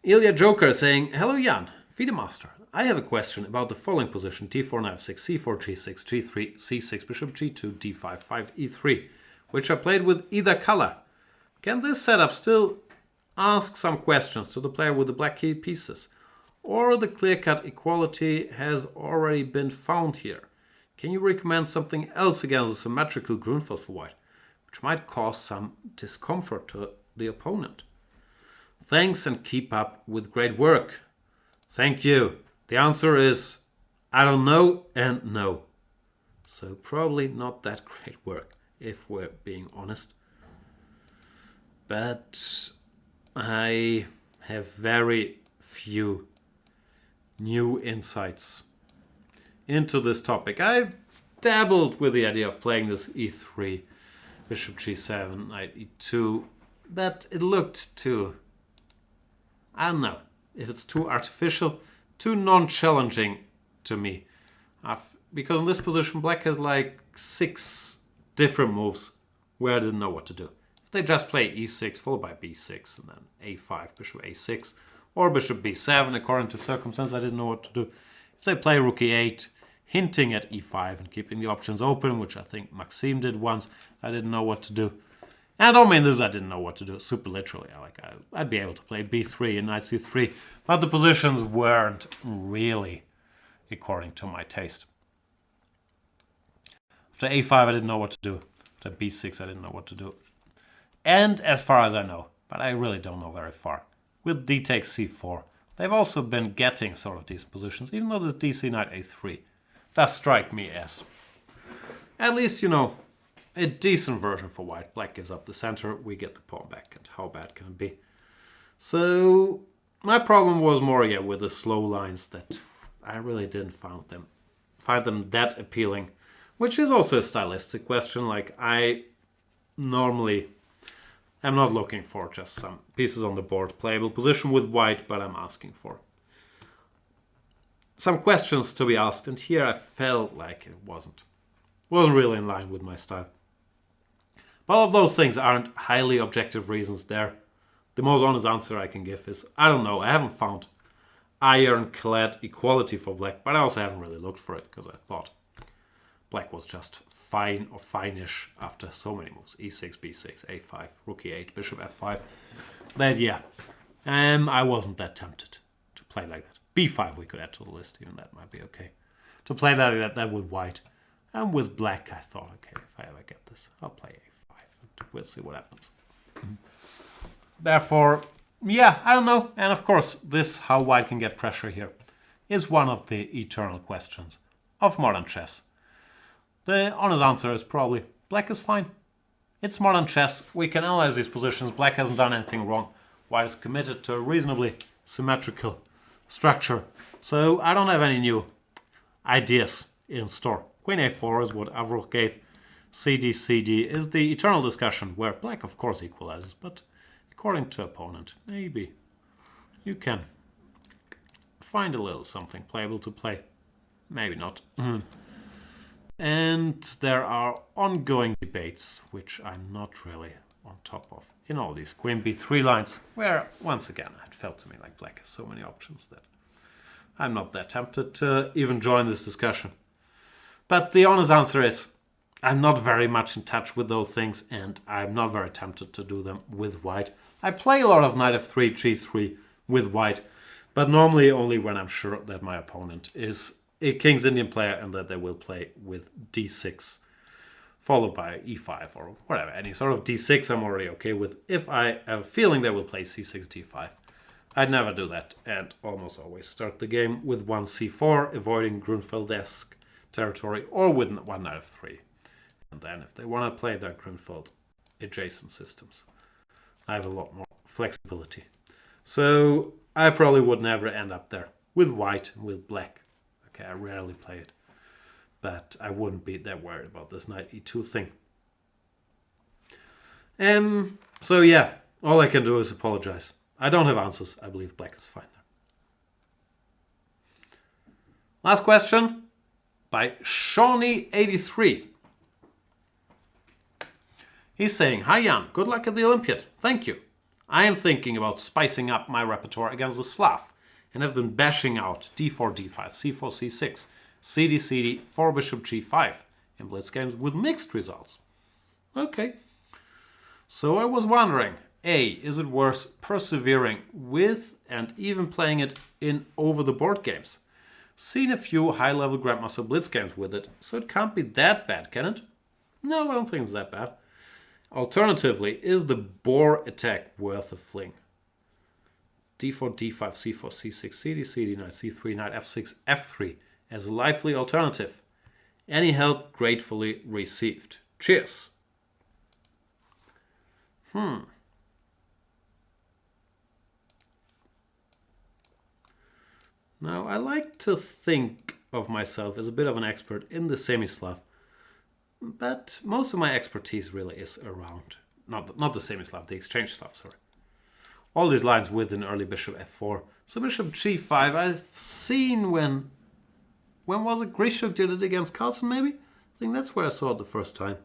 IljaJoker saying, hello Jan, Fidemaster. I have a question about the following position: d4, knight f6, c4, g6, g3, c6, bishop g2, d5, 5, e3, which are played with either color. Can this setup still ask some questions to the player with the black key pieces? Or the clear-cut equality has already been found here? Can you recommend something else against a symmetrical Grünfeld for white, which might cause some discomfort to the opponent? Thanks and keep up with great work. Thank you. The answer is I don't know and no. So probably not that great work, if we're being honest. But I have very few new insights into this topic. I've dabbled with the idea of playing this e3, bishop g7, knight e2, but it looked too, I don't know, if it's too artificial, too non-challenging to me. Because in this position, black has like 6 different moves where I didn't know what to do. If they just play e6 followed by b6 and then a5, bishop a6, or bishop b7, according to circumstance, I didn't know what to do. If they play rook e8, hinting at e5 and keeping the options open, which I think Maxime did once, I didn't know what to do. And I don't mean this, I didn't know what to do, super literally. I'd be able to play b3 and knight c3, but the positions weren't really according to my taste. After a5, I didn't know what to do. After b6, I didn't know what to do. And as far as I know, but I really don't know very far, with d takes c4, they've also been getting sort of these positions, even though this dc knight a3 does strike me as, at least, you know, a decent version for white. Black gives up the center, we get the pawn back, and how bad can it be? So my problem was more, yeah, with the slow lines that I really didn't find them that appealing, which is also a stylistic question. Like, I normally am not looking for just some pieces on the board, playable position with white, but I'm asking for some questions to be asked, and here I felt like it wasn't really in line with my style. But all of those things aren't highly objective reasons there. The most honest answer I can give is, I don't know, I haven't found ironclad equality for black, but I also haven't really looked for it, because I thought black was just fine or fine-ish after so many moves. e6, b6, a5, rook e8, bishop f5. That, yeah, I wasn't that tempted to play like that. b5 we could add to the list, even that might be okay. To play that with white. And with black, I thought, okay, if I ever get this, I'll play a5, and we'll see what happens. Therefore, yeah, I don't know. And of course, this, how white can get pressure here, is one of the eternal questions of modern chess. The honest answer is probably, black is fine. It's modern chess. We can analyze these positions. Black hasn't done anything wrong. White is committed to a reasonably symmetrical structure. So I don't have any new ideas in store. Queen a4 is what Avril gave. CD is the eternal discussion where black, of course, equalizes, but according to opponent, maybe you can find a little something playable to play. Maybe not. And there are ongoing debates, which I'm not really on top of, in all these queen b3 lines, where, once again, it felt to me like black has so many options that I'm not that tempted to even join this discussion. But the honest answer is, I'm not very much in touch with those things, and I'm not very tempted to do them with white. I play a lot of knight f3, g3 with white, but normally only when I'm sure that my opponent is a King's Indian player and that they will play with d6, followed by e5 or whatever. Any sort of d6 I'm already okay with. If I have a feeling they will play c6, d5, I'd never do that, and almost always start the game with one c4, avoiding Grünfeld-esque territory, or with one knight f3. And then if they want to play their Grünfeld adjacent systems, I have a lot more flexibility. So I probably would never end up there with white and with black. Okay, I rarely play it, but I wouldn't be that worried about this knight e2 thing. So yeah, all I can do is apologize. I don't have answers. I believe black is fine there. Last question by Shawnee83. He's saying, "Hi Jan, good luck at the Olympiad. Thank you. I am thinking about spicing up my repertoire against the Slav and have been bashing out d4, d5, c4, c6, cd, cd, 4 bishop g5 in blitz games with mixed results." Okay. So I was wondering, A, is it worth persevering with and even playing it in over-the-board games? Seen a few high-level Grandmaster Blitz games with it, so it can't be that bad, can it? No, I don't think it's that bad. Alternatively, is the boar attack worth a fling? d4, d5, c4, c6, cd, cd, knight c3, knight f6, f3 as a lively alternative. Any help gratefully received. Cheers. Now, I like to think of myself as a bit of an expert in the semi-Slav, but most of my expertise really is around, not the semi-Slav, the exchange Slav, sorry. All these lines with an early bishop f4. So bishop g5, I've seen when was it? Grishuk did it against Carlsen, maybe? I think that's where I saw it the first time.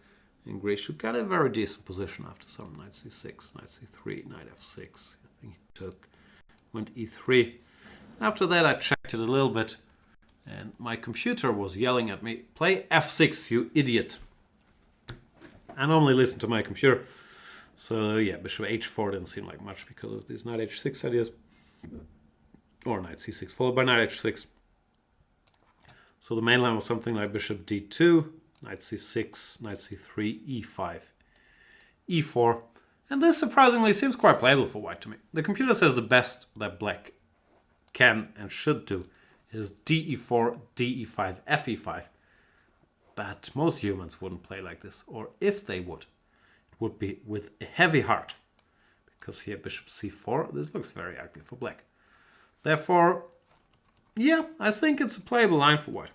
And Grishuk got a very decent position after some knight c6, knight c3, knight f6. I think he went e3. After that, I checked it a little bit, and my computer was yelling at me, "Play f6, you idiot." I normally listen to my computer, so yeah, bishop h4 didn't seem like much because of these knight h6 ideas. Or knight c6, followed by knight h6. So the main line was something like bishop d2, knight c6, knight c3, e5, e4. And this surprisingly seems quite playable for white to me. The computer says the best that black can and should do is de4, de5, fe5. But most humans wouldn't play like this. Or if they would, it would be with a heavy heart. Because here bishop c4, this looks very ugly for black. Therefore, yeah, I think it's a playable line for white.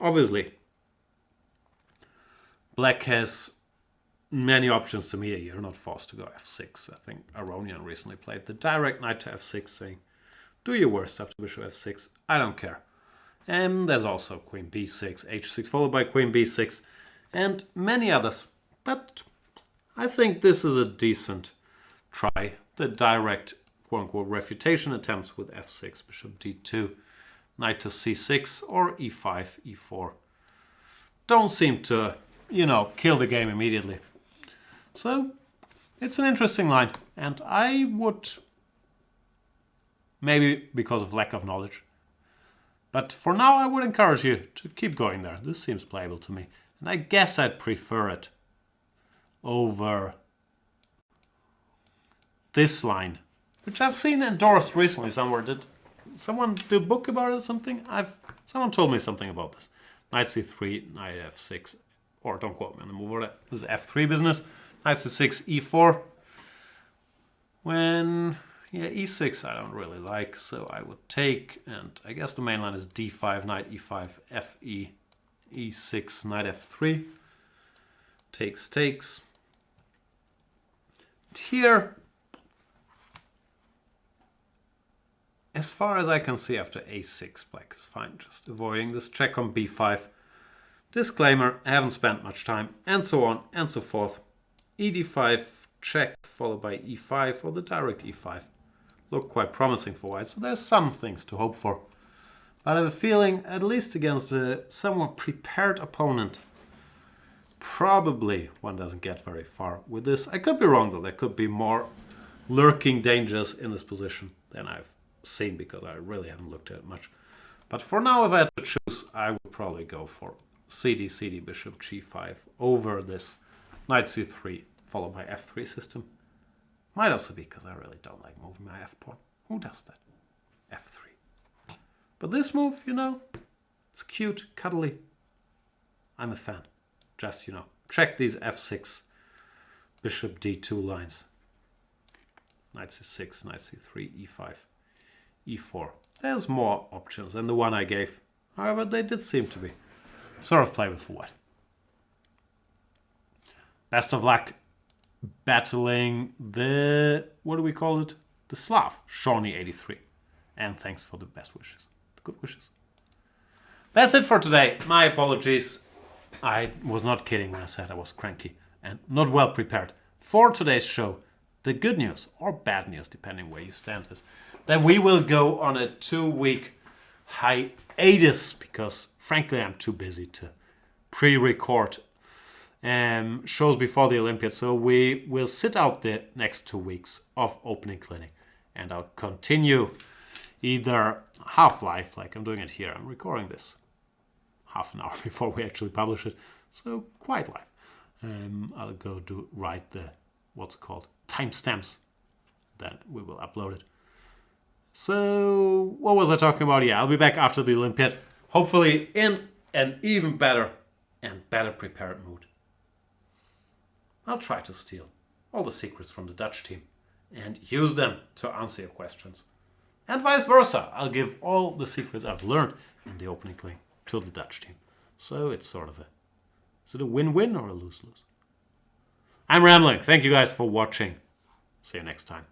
Obviously, black has many options to me. You're not forced to go f6. I think Aronian recently played the direct knight to f6, saying, "Do your worst after bishop f6. I don't care." And there's also queen b6, h6, followed by queen b6, and many others. But I think this is a decent try. The direct, quote-unquote, refutation attempts with f6, bishop d2, knight to c6, or e5, e4 don't seem to, kill the game immediately. So it's an interesting line, and I would, maybe because of lack of knowledge, but for now I would encourage you to keep going there. This seems playable to me, and I guess I'd prefer it over this line, which I've seen endorsed recently somewhere. Did someone do a book about it or something? Someone told me something about this. Knight c3, knight f6, or don't quote me on the move order. This is f3 business. Knight c6, e4. When, e6 I don't really like, so I would take, and I guess the main line is d5, knight e5, fe, e6, knight f3. Takes. Here, as far as I can see, after a6, black is fine. Just avoiding this check on b5. Disclaimer, I haven't spent much time, and so on and so forth. ed5, check, followed by e5, or the direct e5. Look quite promising for white, so there's some things to hope for. But I have a feeling, at least against a somewhat prepared opponent, probably one doesn't get very far with this. I could be wrong, though. There could be more lurking dangers in this position than I've seen, because I really haven't looked at it much. But for now, if I had to choose, I would probably go for cd, cd, bishop g5 over this knight c3, followed by f3 system. Might also be because I really don't like moving my f-pawn. Who does that? f3. But this move, it's cute, cuddly. I'm a fan. Just, check these f6, bishop d2 lines. Knight c6, knight c3, e5, e4. There's more options than the one I gave. However, they did seem to be sort of playable for white. Best of luck battling the, what do we call it? the Slav, Shawnee83. And thanks for the best wishes, the good wishes. That's it for today. My apologies. I was not kidding when I said I was cranky and not well prepared. For today's show, the good news, or bad news, depending where you stand, is that we will go on a 2-week hiatus because, frankly, I'm too busy to pre-record shows before the Olympiad. So we will sit out the next 2 weeks of opening clinic, and I'll continue either half live, like I'm doing it here. I'm recording this half an hour before we actually publish it, so quite live. I'll go write the what's called timestamps, then we will upload it. So what was I talking about? Yeah, I'll be back after the Olympiad, hopefully in an even better and better prepared mood. I'll try to steal all the secrets from the Dutch team and use them to answer your questions. And vice versa, I'll give all the secrets I've learned in the opening clinic to the Dutch team. So it's sort of is it a win-win or a lose-lose? I'm rambling. Thank you guys for watching. See you next time.